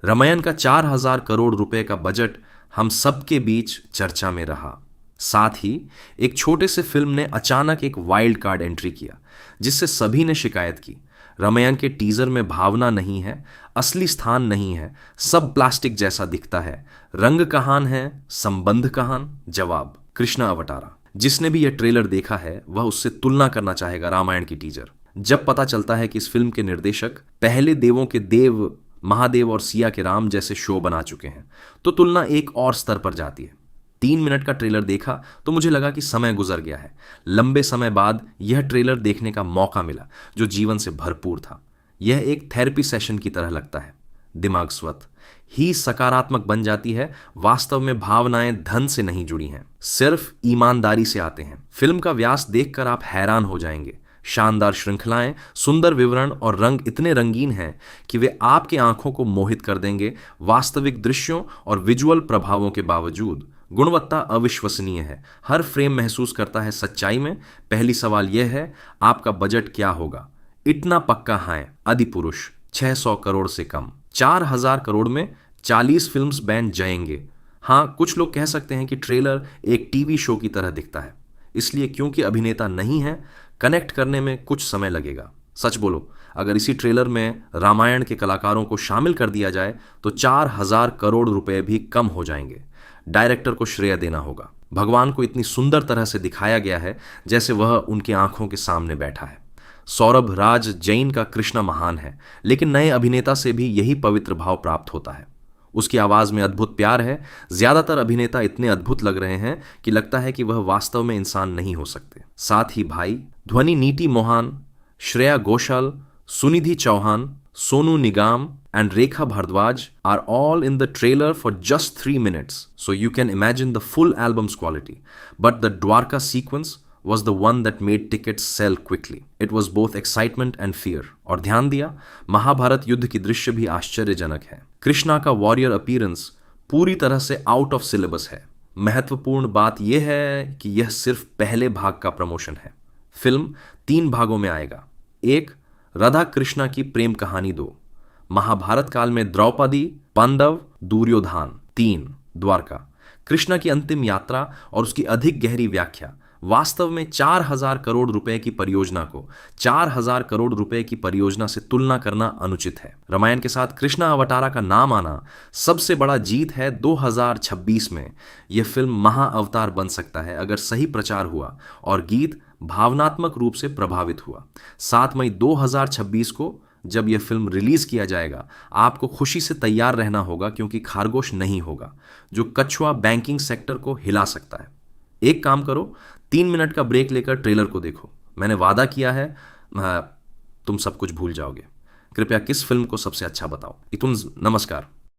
रामायण का 4,000 करोड़ रुपए का बजट हम सबके बीच चर्चा में रहा। साथ ही एक छोटे से फिल्म ने अचानक एक वाइल्ड कार्ड एंट्री किया, जिससे सभी ने शिकायत की। रामायण के टीजर में भावना नहीं है, असली स्थान नहीं है, सब प्लास्टिक जैसा दिखता है। रंग कहान है, संबंध कहान? जवाब कृष्णा अवतारा। जिसने भी यह ट्रेलर देखा है वह उससे तुलना करना चाहेगा रामायण की टीजर। जब पता चलता है कि इस फिल्म के निर्देशक पहले देवों के देव महादेव और सिया के राम जैसे शो बना चुके हैं, तो तुलना एक और स्तर पर जाती है। 3 मिनट का ट्रेलर देखा तो मुझे लगा कि समय गुजर गया है। लंबे समय बाद यह ट्रेलर देखने का मौका मिला जो जीवन से भरपूर था। यह एक थेरेपी सेशन की तरह लगता है। दिमाग स्वत ही सकारात्मक बन जाती है। वास्तव में भावनाएं धन से नहीं जुड़ी हैं, सिर्फ ईमानदारी से आते हैं। फिल्म का व्यास देखकर आप हैरान हो जाएंगे। शानदार श्रृंखलाएं, सुंदर विवरण और रंग इतने रंगीन हैं कि वे आपकी आंखों को मोहित कर देंगे। वास्तविक दृश्यों और विजुअल प्रभावों के बावजूद गुणवत्ता अविश्वसनीय है। हर फ्रेम महसूस करता है सच्चाई में। पहली सवाल यह है, आपका बजट क्या होगा? इतना पक्का है आदिपुरुष 600 करोड़ से कम। 4,000 करोड़ में 40 फिल्म्स बैन जाएंगे। हाँ, कुछ लोग कह सकते हैं कि ट्रेलर एक टीवी शो की तरह दिखता है, इसलिए क्योंकि अभिनेता नहीं है, कनेक्ट करने में कुछ समय लगेगा। सच बोलो, अगर इसी ट्रेलर में रामायण के कलाकारों को शामिल कर दिया जाए तो 4,000 करोड़ रुपए भी कम हो जाएंगे। डायरेक्टर को श्रेय देना होगा। भगवान को इतनी सुंदर तरह से दिखाया गया है जैसे वह उनकी आंखों के सामने बैठा है। सौरभ राज जैन का कृष्ण महान है, लेकिन नए अभिनेता से भी यही पवित्र भाव प्राप्त होता है। उसकी आवाज में अद्भुत प्यार है। ज्यादातर अभिनेता इतने अद्भुत लग रहे हैं कि लगता है कि वह वास्तव में इंसान नहीं हो सकते। साथ ही भाई ध्वनि नीति Mohan, Shreya Ghoshal, Sunidhi Chauhan, Sonu Nigam and Rekha Bhardwaj are all in the trailer for just 3 minutes, so you can imagine the full album's quality. But the Dwarka sequence was the one that made tickets sell quickly. It was both excitement and fear. और ध्यान दिया, महाभारत युद्ध की दृश्य भी आश्चर्यजनक है। कृष्णा का वॉरियर अपीयरेंस पूरी तरह से आउट ऑफ सिलेबस है। महत्वपूर्ण बात यह है कि यह सिर्फ पहले भाग का प्रमोशन है। फिल्म 3 भागों में आएगा। 1, राधा कृष्णा की प्रेम कहानी। 2, महाभारत काल में द्रौपदी, पांडव, दुर्योधन। 3, द्वारका, कृष्णा की अंतिम यात्रा और उसकी अधिक गहरी व्याख्या। वास्तव में 4,000 करोड़ रुपए की परियोजना को 4,000 करोड़ रुपए की परियोजना से तुलना करना अनुचित है। रामायण के साथ कृष्णा अवतारा का नाम आना सबसे बड़ा जीत है। 2026 में यह फिल्म महा अवतार बन सकता है अगर सही प्रचार हुआ और गीत भावनात्मक रूप से प्रभावित हुआ। 7 मई 2026 को जब यह फिल्म रिलीज किया जाएगा, आपको खुशी से तैयार रहना होगा, क्योंकि खरगोश नहीं होगा जो कछुआ बैंकिंग सेक्टर को हिला सकता है। एक काम करो, 3 मिनट का ब्रेक लेकर ट्रेलर को देखो। मैंने वादा किया है तुम सब कुछ भूल जाओगे। कृपया किस फिल्म को सबसे अच्छा बताओ। इतुन नमस्कार।